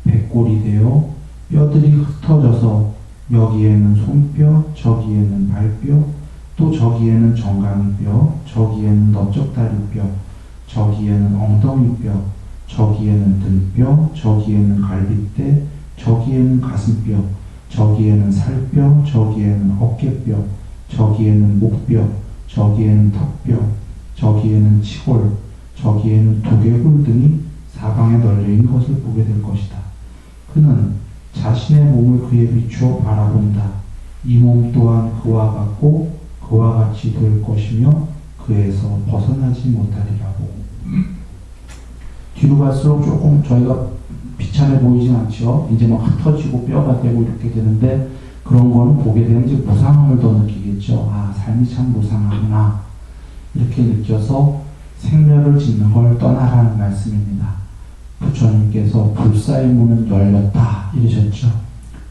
백골이 되어 뼈들이 흩어져서 여기에는 손뼈, 저기에는 발뼈, 또 저기에는 정강이뼈, 저기에는 넓적다리뼈, 저기에는 엉덩이뼈, 저기에는 등뼈, 저기에는 갈비뼈, 저기에는 가슴뼈, 저기에는 살뼈, 저기에는 어깨뼈, 저기에는 목뼈, 저기에는 턱뼈, 저기에는 치골, 저기에는 두개골 등이 사방에 널려있는 것을 보게 될 것이다. 그는 자신의 몸을 그에 비추어 바라본다. 이 몸 또한 그와 같고 그와 같이 될 것이며 그에서 벗어나지 못하리라고. 뒤로 갈수록 조금 저희가 비참해 보이진 않죠. 이제 막 흩어지고 뼈가 되고 이렇게 되는데, 그런 거는 보게 되면 이제 무상함을 더 느끼겠죠. 아, 삶이 참 무상하구나, 이렇게 느껴서 생멸을 짓는 걸 떠나라는 말씀입니다. 부처님께서 불사의 문은 열렸다 이러셨죠.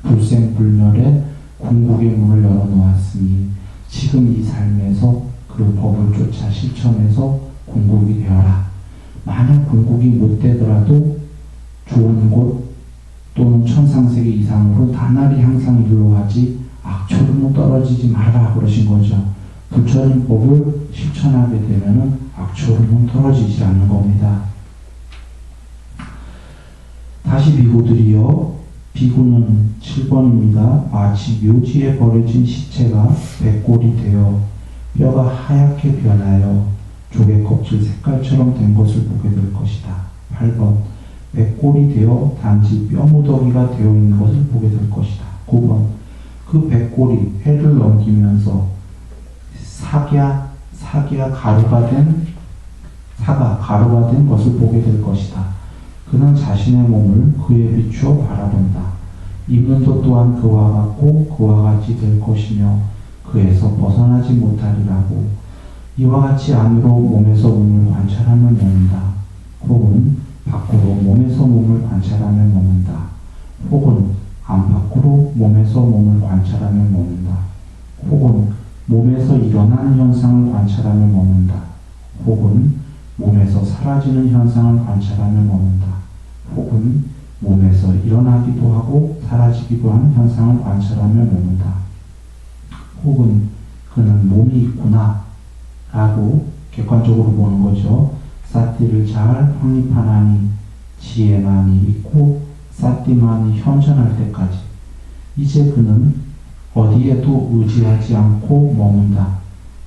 불생불멸의 궁극의 문을 열어놓았으니 지금 이 삶에서 그 법을 쫓아 실천해서 궁극이 되어라. 만약 궁극이 못 되더라도 좋은 곳 또는 천상세계 이상으로 나날이 항상 일로 가지 악초로는 떨어지지 말아라 그러신 거죠. 부처님 법을 실천하게 되면은 악초로는 떨어지지 않는 겁니다. 다시 비구들이여, 비구는 7번입니다. 마치 묘지에 버려진 시체가 백골이 되어 뼈가 하얗게 변하여 조개 껍질 색깔처럼 된 것을 보게 될 것이다. 8번, 백골이 되어 단지 뼈무더기가 되어 있는 것을 보게 될 것이다. 9번, 그 백골이 해를 넘기면서 사가 가루가 된 것을 보게 될 것이다. 그는 자신의 몸을 그에 비추어 바라본다. 입는도 또한 그와 같고 그와 같이 될 것이며 그에서 벗어나지 못하리라고. 이와 같이 안으로 몸에서 몸을 관찰하면 머문다. 혹은 밖으로 몸에서 몸을 관찰하면 머문다. 혹은 안팎으로 몸에서 몸을 관찰하면 머문다. 혹은 몸에서 일어나는 현상을 관찰하며 머문다. 혹은 몸에서 사라지는 현상을 관찰하며 머문다. 혹은 몸에서 일어나기도 하고 사라지기도 하는 현상을 관찰하며 머문다. 혹은 그는 몸이 있구나 라고 객관적으로 보는 거죠. 사띠를 잘 확립하나니 지혜만이 있고 사띠만이 현존할 때까지 이제 그는 어디에도 의지하지 않고 머문다.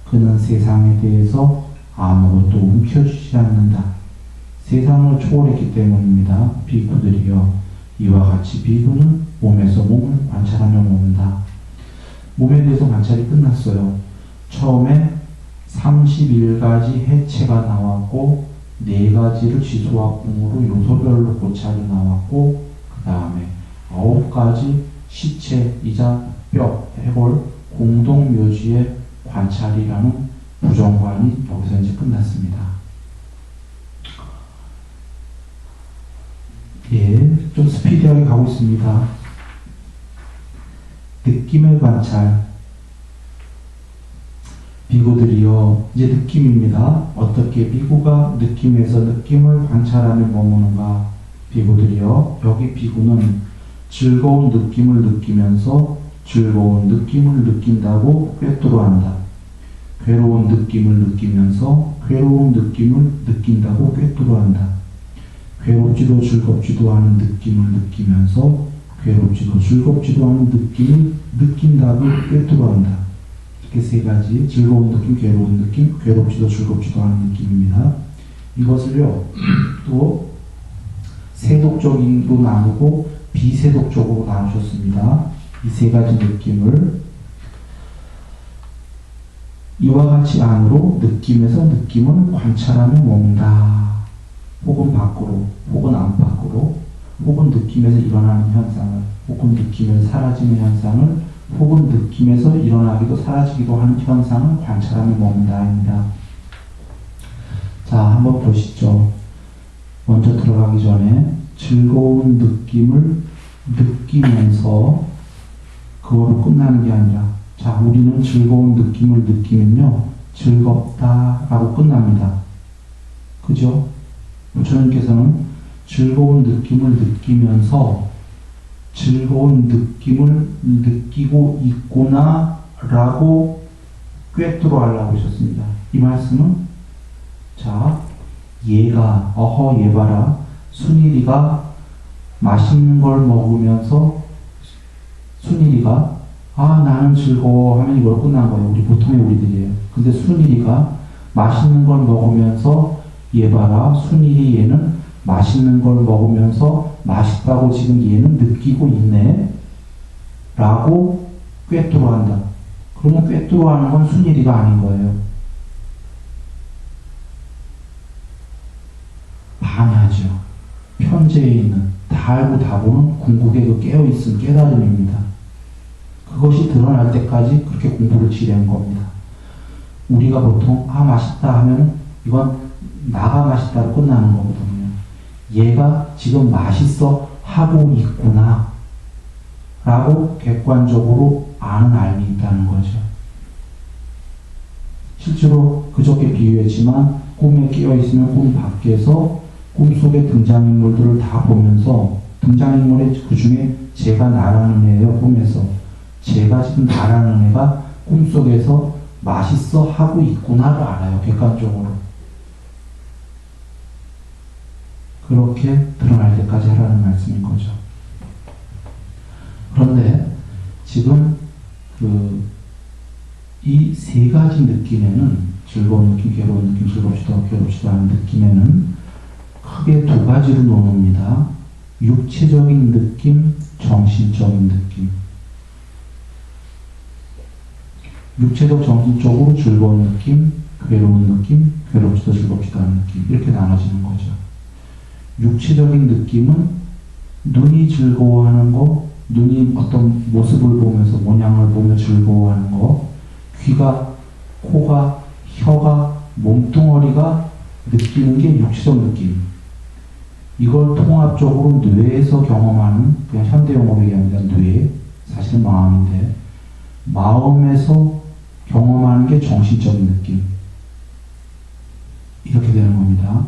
그는 세상에 대해서 아무것도 움켜쥐지 않는다. 세상을 초월했기 때문입니다. 비구들이여, 이와 같이 비구는 몸에서 몸을 관찰하며 머문다. 몸에 대해서 관찰이 끝났어요. 처음에 31가지 해체가 나왔고 4가지를 지수와 궁으로 요소별로 고찰이 나왔고 그 다음에 9가지 시체이자 뼈, 해골, 공동묘지의 관찰이라는 부정관이 여기서 이제 끝났습니다. 예, 좀 스피디하게 가고 있습니다. 느낌의 관찰. 비구들이요, 이제 느낌입니다. 어떻게 비구가 느낌에서 느낌을 관찰하며 머무는가? 비구들이요, 여기 비구는 즐거운 느낌을 느끼면서 즐거운 느낌을 느낀다고 꿰뚫어한다. 괴로운 느낌을 느끼면서 괴로운 느낌을 느낀다고 꿰뚫어한다. 괴롭지도 즐겁지도 않은 느낌을 느끼면서 괴롭지도 즐겁지도 않은 느낌을 느낀다고 꿰뚫어한다. 이렇게 3가지, 즐거운 느낌, 괴로운 느낌, 괴롭지도 즐겁지도 않은 느낌입니다. 이것을요, 또 세독적인도 나누고 비세독적으로 나누셨습니다. 이 3가지 느낌을 이와 같이 안으로 느낌에서 느낌을 관찰하며 머문다. 혹은 밖으로, 혹은 안팎으로, 혹은 느낌에서 일어나는 현상을, 혹은 느낌에서 사라지는 현상을, 혹은 느낌에서 일어나기도 사라지기도 하는 현상을 관찰하며 머문다입니다. 자, 한번 보시죠. 먼저 들어가기 전에 즐거운 느낌을 느끼면서 그거로 끝나는 게 아니라, 자, 우리는 즐거운 느낌을 느끼면요, 즐겁다라고 끝납니다. 그죠? 부처님께서는 즐거운 느낌을 느끼면서 즐거운 느낌을 느끼고 있구나 라고 꿰뚫어 하려고 하셨습니다. 이 말씀은, 자, 얘가, 얘 봐라, 순일이가 맛있는 걸 먹으면서 순일이가 나는 즐거워 하면 이걸 끝난 거예요. 우리 보통의 우리들이에요. 근데 순일이가 맛있는 걸 먹으면서 얘 봐라, 순일이 얘는 맛있는 걸 먹으면서 맛있다고 지금 얘는 느끼고 있네 라고 꿰뚫어 한다. 그러면 꿰뚫어 하는 건 순일이가 아닌 거예요. 반야죠. 편재에 있는 다 알고 다 보는 궁극의 그 깨어있음, 깨달음입니다. 그것이 드러날 때까지 그렇게 공부를 지뢰한 겁니다. 우리가 보통 맛있다 하면 이건 나가 맛있다로 끝나는 거거든요. 얘가 지금 맛있어 하고 있구나 라고 객관적으로 아는 알미 있다는 거죠. 실제로 그저께 비유했지만 꿈에 끼어있으면 꿈 밖에서 꿈속의 등장인물들을 다 보면서 등장인물의 그 중에 제가 나라는 애예요. 꿈에서 제가 지금 나라는 애가 꿈속에서 맛있어 하고 있구나를 알아요. 객관적으로. 그렇게 드러날 때까지 하라는 말씀인 거죠. 그런데 지금 이 3가지 느낌에는, 즐거운 느낌, 괴로운 느낌, 즐겁지도 괴롭지도 않은 느낌에는 크게 2가지로 나눕니다. 육체적인 느낌, 정신적인 느낌. 육체적, 정신적으로 즐거운 느낌, 괴로운 느낌, 괴롭지도 즐겁지도 않은 느낌, 이렇게 나눠지는 거죠. 육체적인 느낌은 눈이 즐거워하는 거, 눈이 어떤 모습을 보면서 모양을 보며 즐거워하는 거, 귀가, 코가 혀가, 몸뚱어리가 느끼는 게 육체적 느낌. 이걸 통합적으로 뇌에서 경험하는, 그냥 현대용어로 얘기합니다. 뇌, 사실은 마음인데, 마음에서 경험하는 게 정신적인 느낌. 이렇게 되는 겁니다.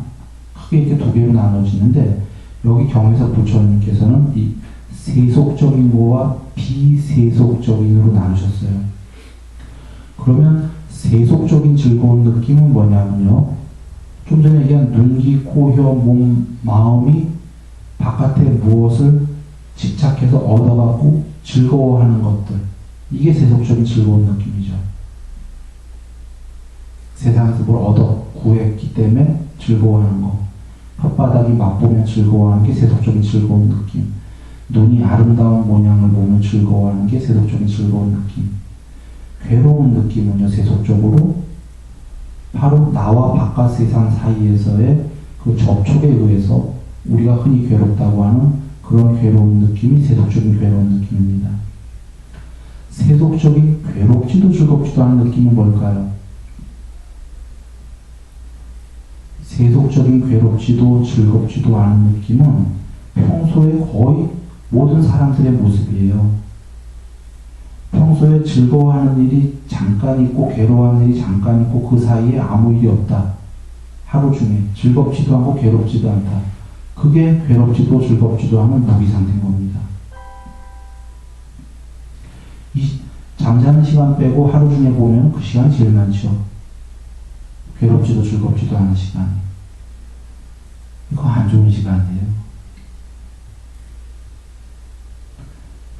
크게 이렇게 두 개로 나눠지는데, 여기 경에서 부처님께서는 이 세속적인 거와 비세속적인으로 나누셨어요. 그러면 세속적인 즐거운 느낌은 뭐냐면요. 좀 전에 얘기한 눈, 귀, 코, 혀, 몸, 마음이 바깥에 무엇을 집착해서 얻어갖고 즐거워하는 것들. 이게 세속적인 즐거운 느낌이죠. 세상에서 뭘 얻어 구했기 때문에 즐거워하는 거. 혓바닥이 맛보면 즐거워하는 게 세속적인 즐거운 느낌. 눈이 아름다운 모양을 보면 즐거워하는 게 세속적인 즐거운 느낌. 괴로운 느낌은요, 세속적으로 바로 나와 바깥 세상 사이에서의 그 접촉에 의해서 우리가 흔히 괴롭다고 하는 그런 괴로운 느낌이 세속적인 괴로운 느낌입니다. 세속적인 괴롭지도 즐겁지도 않은 느낌은 뭘까요? 세속적인 괴롭지도 즐겁지도 않은 느낌은 평소에 거의 모든 사람들의 모습이에요. 평소에 즐거워하는 일이 잠깐 있고 괴로워하는 일이 잠깐 있고 그 사이에 아무 일이 없다. 하루 중에 즐겁지도 않고 괴롭지도 않다. 그게 괴롭지도 즐겁지도 않은 무기 상태인 겁니다. 이 잠자는 시간 빼고 하루 중에 보면 그 시간이 제일 많죠. 괴롭지도 즐겁지도 않은 시간. 이거 안 좋은 시간이에요.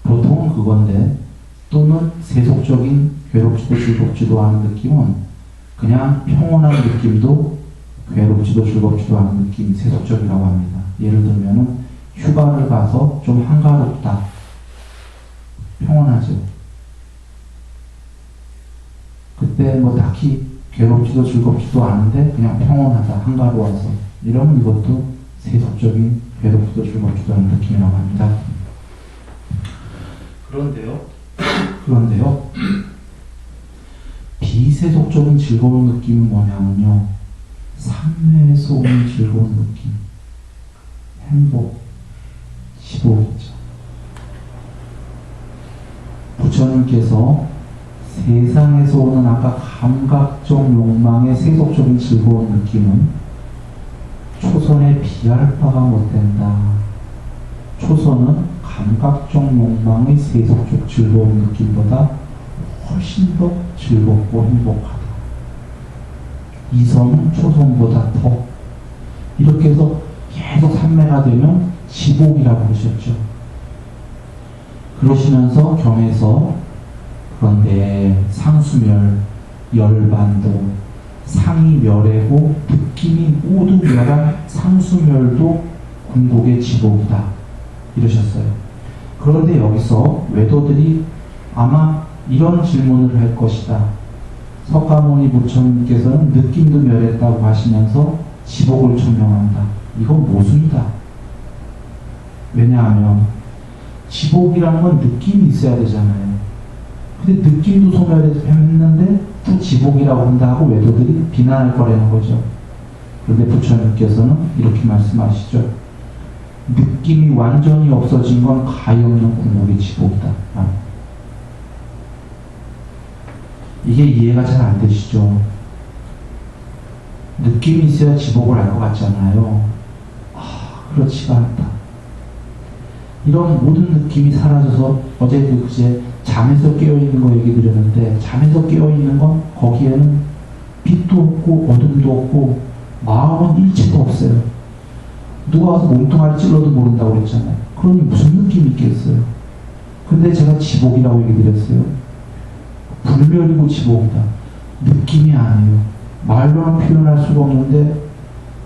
보통은 그건데 또는 세속적인 괴롭지도 즐겁지도 않은 느낌은 그냥 평온한 느낌도 괴롭지도 즐겁지도 않은 느낌이 세속적이라고 합니다. 예를 들면은 휴가를 가서 좀 한가롭다. 평온하죠. 그때 뭐 딱히 괴롭지도 즐겁지도 않은데 그냥 평온하다. 한가로워서. 이러면 이것도 세속적인 괴롭지도 즐겁지도 않은 느낌이라고 합니다. 그런데요, 비세속적인 즐거운 느낌은 뭐냐면요, 삶에서 오는 즐거운 느낌, 행복, 지복이죠. 부처님께서 세상에서 오는 아까 감각적 욕망의 세속적인 즐거운 느낌은 초선에 비할 바가 못된다. 초선은 감각적 욕망의 세속적 즐거운 느낌보다 훨씬 더 즐겁고 행복하다. 이선은 초선보다 더. 이렇게 해서 계속 삼매가 되면 지복이라고 그러셨죠. 그러시면서 경에서 그런데 상수멸, 열반도, 상이 멸애고 느낌이 모두 멸한 상수멸도 궁극의 지복이다. 이러셨어요. 그런데 여기서 외도들이 아마 이런 질문을 할 것이다. 석가모니 부처님께서는 느낌도 멸했다고 하시면서 지복을 천명한다. 이건 모순이다. 왜냐하면 지복이라는 건 느낌이 있어야 되잖아요. 근데 느낌도 소멸했는데 또 지복이라고 한다고 외도들이 비난할 거라는 거죠. 그런데 부처님께서는 이렇게 말씀하시죠. 느낌이 완전히 없어진 건 가엾는 궁극의 지복이다. 이게 이해가 잘 안 되시죠? 느낌이 있어야 지복을 알 것 같잖아요. 그렇지가 않다. 이런 모든 느낌이 사라져서 어제도 그제 잠에서 깨어있는 거 얘기 드렸는데 잠에서 깨어있는 건 거기에는 빛도 없고 어둠도 없고 마음은 일체도 없어요. 누가 와서 몸뚱아리 찔러도 모른다고 그랬잖아요. 그러니 무슨 느낌이 있겠어요? 근데 제가 지복이라고 얘기 드렸어요. 불멸이고 지복이다. 느낌이 아니에요. 말로는 표현할 수가 없는데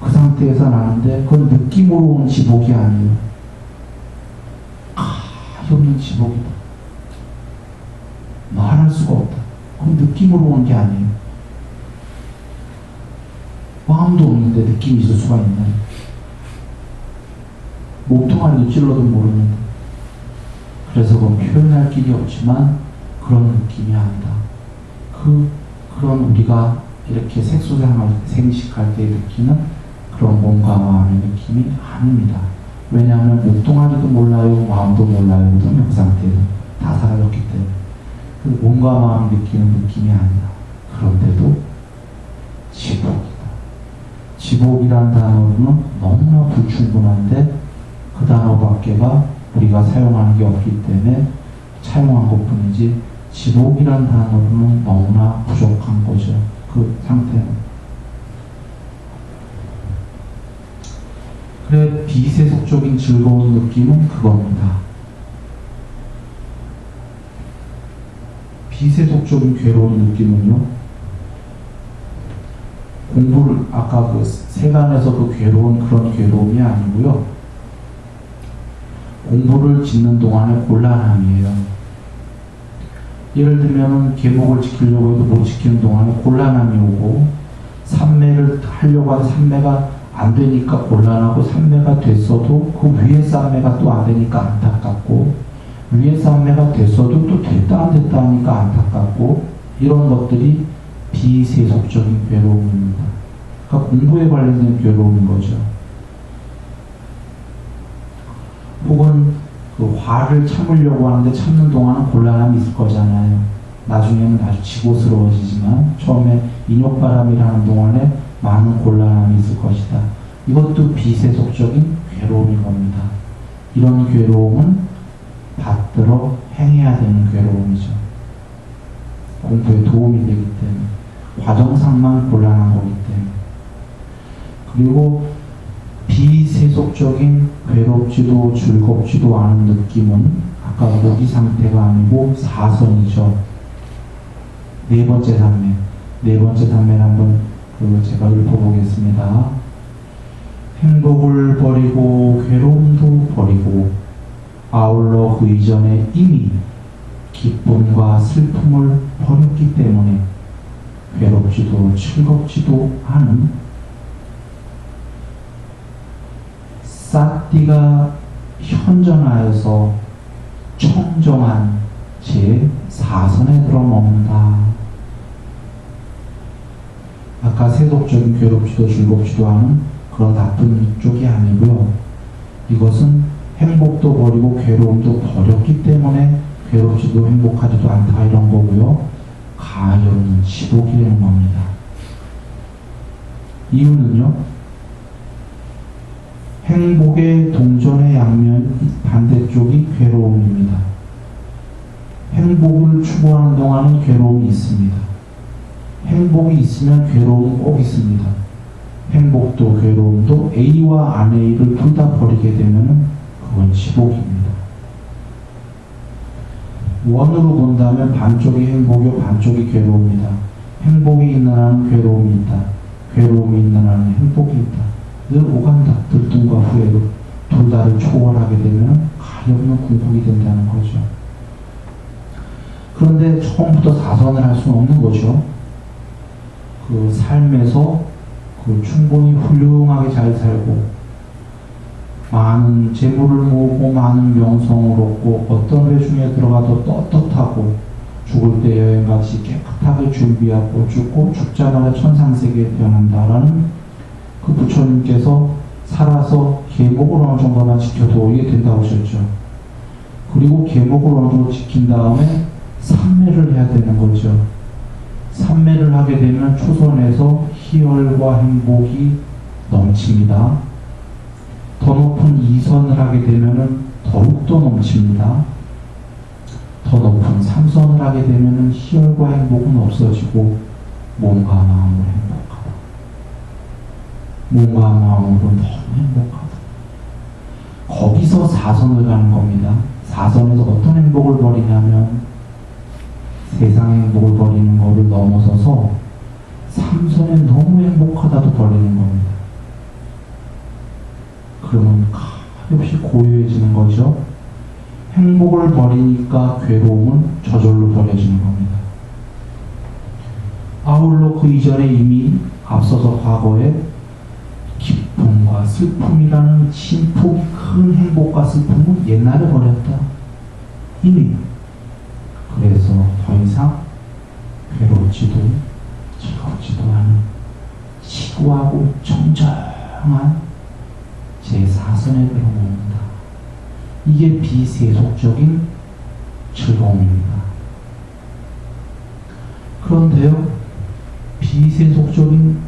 그 상태에서 나는데 그건 느낌으로 온 지복이 아니에요. 가엾는 지복이다. 말할 수가 없다. 그건 느낌으로 온 게 아니에요. 마음도 없는데 느낌이 있을 수가 있나요? 몸통아리도 찔러도 모르는데. 그래서 그건 표현할 길이 없지만 그런 느낌이 아니다. 그런 우리가 이렇게 생식할 때 느끼는 그런 몸과 마음의 느낌이 아닙니다. 왜냐하면 목동하지도 몰라요, 마음도 몰라요, 명 상태도 다 사라졌기 때문에. 그 몸과 마음 느끼는 느낌이 아니라 그런데도 지복이다. 지복이라는 단어는 너무나 불충분한데 그 단어밖에가 우리가 사용하는 게 없기 때문에 차용한 것뿐이지 지복이라는 단어는 너무나 부족한 거죠. 그 상태는. 그래, 비세속적인 즐거운 느낌은 그겁니다. 비세속적인 괴로운 느낌은요, 공부를, 아까 그 세간에서 그 괴로운 그런 괴로움이 아니고요, 공부를 짓는 동안의 곤란함이에요. 예를 들면 계목을 지키려고 해도 못 지키는 동안에 곤란함이 오고, 삼매를 하려고 하는 삼매가 안 되니까 곤란하고, 삼매가 됐어도 그 위에 삼매가 또 안 되니까 안타깝고, 위에 삼매가 됐어도 또 됐다 안 됐다 하니까 안타깝고, 이런 것들이 비세속적인 괴로움입니다. 그러니까 공부에 관련된 괴로움인 거죠. 혹은 그 화를 참으려고 하는데 참는 동안은 곤란함이 있을 거잖아요. 나중에는 아주 지고스러워지지만 처음에 인욕바람이라는 동안에 많은 곤란함이 있을 것이다. 이것도 비세속적인 괴로움인 겁니다. 이런 괴로움은 받들어 행해야 되는 괴로움이죠. 공부에 도움이 되기 때문에, 과정상만 곤란한 거기 때문에. 그리고 비세속적인 괴롭지도 즐겁지도 않은 느낌은 아까 모기 상태가 아니고 사선이죠. 네 번째 단매. 네 번째 단매를 한번 제가 읊어보겠습니다. 행복을 버리고 괴로움도 버리고 아울러 그 이전에 이미 기쁨과 슬픔을 버렸기 때문에 괴롭지도 즐겁지도 않은 싹띠가 현전하여서 청정한 제 사선에 들어먹는다. 아까 세속적인 괴롭지도 즐겁지도 않은 그런 나쁜 쪽이 아니고요. 이것은 행복도 버리고 괴로움도 버렸기 때문에 괴롭지도 행복하지도 않다 이런 거고요. 가히 없는 지복이라는 겁니다. 이유는요, 행복의 동전의 양면 반대쪽이 괴로움입니다. 행복을 추구하는 동안은 괴로움이 있습니다. 행복이 있으면 괴로움은 꼭 있습니다. 행복도 괴로움도 A와 안 A를 둘 다 버리게 되면 그건 지복입니다. 원으로 본다면 반쪽이 행복이고 반쪽이 괴로움이다. 행복이 있는 한은 괴로움이 있다. 괴로움이 있는 한은 행복이 있다. 늘 오간다. 들뜸과 후회로 둘 다를 초월하게 되면 가려없는 궁극이 된다는 거죠. 그런데 처음부터 사선을 할 수는 없는 거죠. 그 삶에서 충분히 훌륭하게 잘 살고 많은 재물을 모으고 많은 명성을 얻고 어떤 회 중에 들어가도 떳떳하고 죽을 때 여행같이 깨끗하게 준비하고 죽고 죽자마자 천상세계에 태어난다라는 그 부처님께서 살아서 계목을 어느 정도만 지켜도 이게 된다고 하셨죠. 그리고 계목을 어느 정도 지킨 다음에 삼매를 해야 되는 거죠. 삼매를 하게 되면 초선에서 희열과 행복이 넘칩니다. 더 높은 이선을 하게 되면 더욱더 넘칩니다. 더 높은 삼선을 하게 되면 희열과 행복은 없어지고 몸과 마음으로 행복하다. 몸과 마음으로 너무 행복하다. 거기서 사선을 가는 겁니다. 사선에서 어떤 행복을 버리냐면 세상의 행복을 버리는 것을 넘어서서 삼선에 너무 행복하다도 버리는 겁니다. 그러면 가없이 고요해지는 거죠. 행복을 버리니까 괴로움은 저절로 버려지는 겁니다. 아울러 그 이전에 이미 앞서서 과거에 기쁨과 슬픔이라는 진폭이 큰 행복과 슬픔은 옛날에 버렸다. 이미. 그래서 더 이상 괴롭지도 즐겁지도 않은 지구하고 정정한 제4선에 들어옵니다. 이게 비세속적인 즐거움입니다. 그런데요, 비세속적인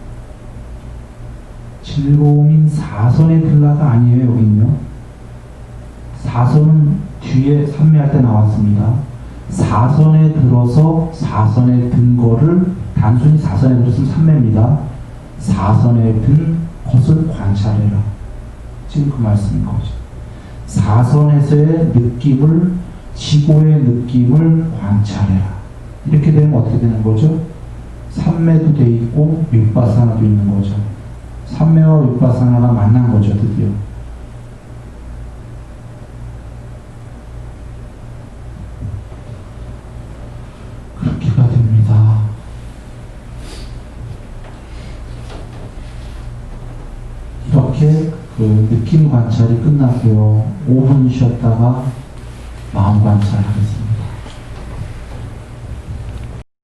즐거움인 4선에 들라가 아니에요. 여긴요. 4선은 뒤에 삼매할 때 나왔습니다. 4선에 들어서 4선에 든 거를 단순히 4선에 들었으면 삼매입니다. 4선에 든 것을 관찰해라. 지금 그 말씀인 거죠. 4선에서의 느낌을, 지고의 느낌을 관찰해라. 이렇게 되면 어떻게 되는 거죠? 삼매도 돼 있고 윗바사나도 있는 거죠. 삼매와 윗바사나가 만난 거죠, 드디어. 그렇게가 됩니다. 이렇게 그 느낌 관찰이 끝났고요. 5분 쉬었다가 마음 관찰하겠습니다.